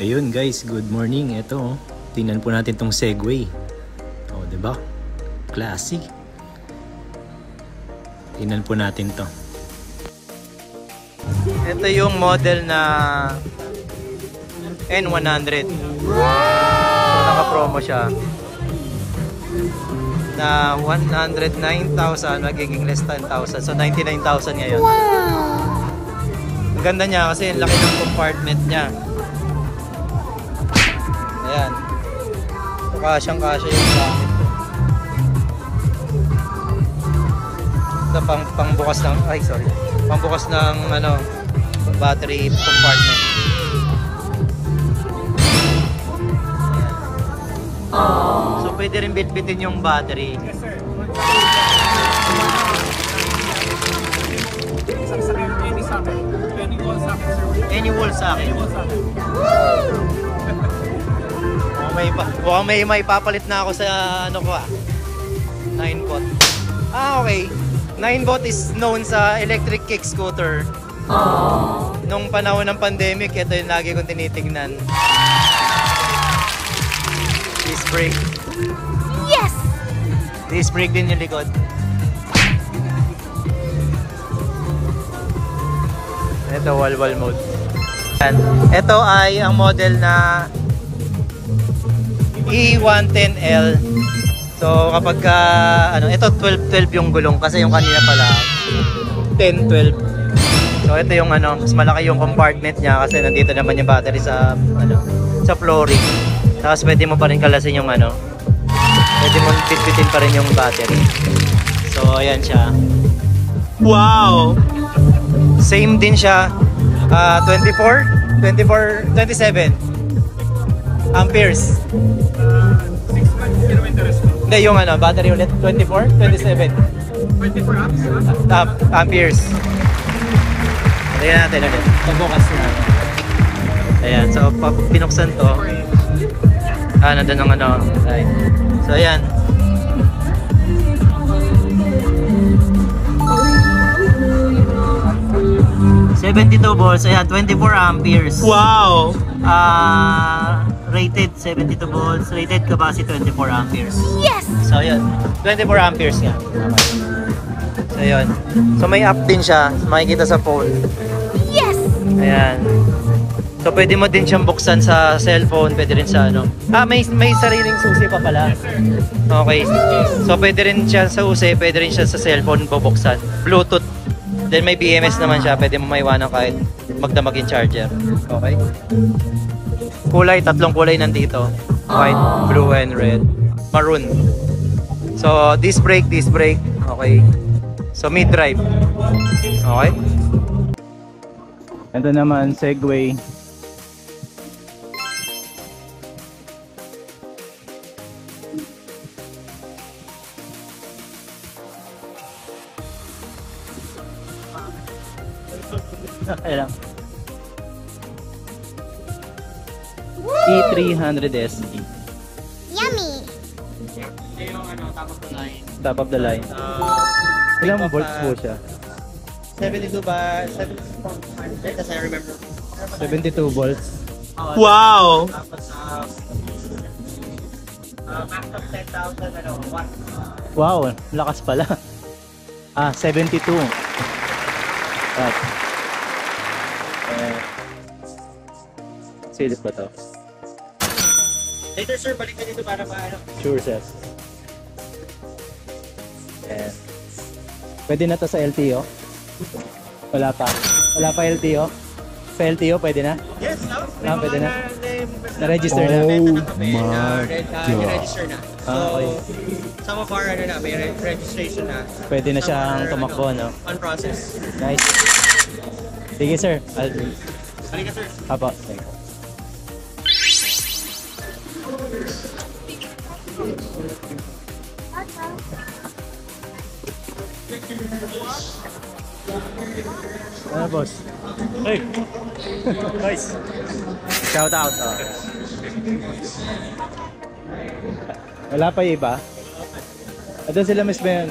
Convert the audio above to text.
Ayun guys, good morning. Ito, tingnan po natin tong Segway. Oh, 'di ba? Classic. Tingnan po natin 'to. Ito yung model na N100. So, naka-promo siya. Na 109,000 magiging less 10,000. So 99,000 ngayon. Ang ganda niya kasi ang laki ng compartment niya. Ayan. So, kasyang-kasya yung gamit. Ito pangbukas ng pangbukas ng battery compartment. So pwede rin bitbitin yung battery. Yes sir. Any wall socket. Mukhang may papalit na ako sa ko 9V. Okay. 9V is known sa electric kick scooter. Nung panahon ng pandemic, ito yung lagi kong tinitingnan. Disc brake. Yes! Disc brake din yung likod. Ito, wall mode. Ito ay ang model na E110L. So kapag ito 12-12 yung gulong kasi yung kanina pala 10-12. So ito yung mas malaki yung compartment niya kasi nandito naman yung battery sa sa flooring. Tapos pwede mo pa rin kalasin yung pwede mo bitbitin pa rin yung battery. So ayan siya. Wow! Same din siya. 27 amperes. 6 kilometers. Hindi, yung battery ulit. 24? 27? 24 amps? Amperes. Tingnan natin ulit. Pagbukas na. Ayan, so pag pinuksan to, nandun ang right. So ayan. $72 volts, ayan, 24 amperes. Wow! Rated 72 volts, rated capacity 24 amperes. Yes! So ayan, 24 amperes nga. So ayan. So may app din siya, makikita sa phone. Yes! Ayan. So pwede mo din siyang buksan sa cellphone, pwede rin sa may sariling susi pa pala. Okay. So pwede rin siya sa susi, pwede rin siya sa cellphone bubuksan. Bluetooth. Then may BMS naman siya, pwede mo maiwanan kahit magdamag yung charger. Okay. Kulay, tatlong kulay nandito. White, blue, and red. Maroon. So disc brake. Okay. So mid-drive. Okay. Ito naman, Segway. Okay lang. E300 SE. Yummy! Yung top of the line. Top of the line. Ilang volts po siya? 72 ba? 72.5 kasi I remember. 72 volts. Wow! Tapos max of 10,000 watt. Wow, lakas pala. 72. Silip ba to? Later sir, balik ka dito para Sure sir. And pwede na to sa LTO? Wala pa LTO? Sa LTO pwede na? Yes, Pwede na? Na-register na? I-register na. So, okay. some of our may registration na. Pwede na siyang tumakbo, no? On process. Nice. Sige sir. Halika sir. Apo. Thanks. Boss? Hey! Nice! Shout out! Wala pa iba? Doon sila mismo yun.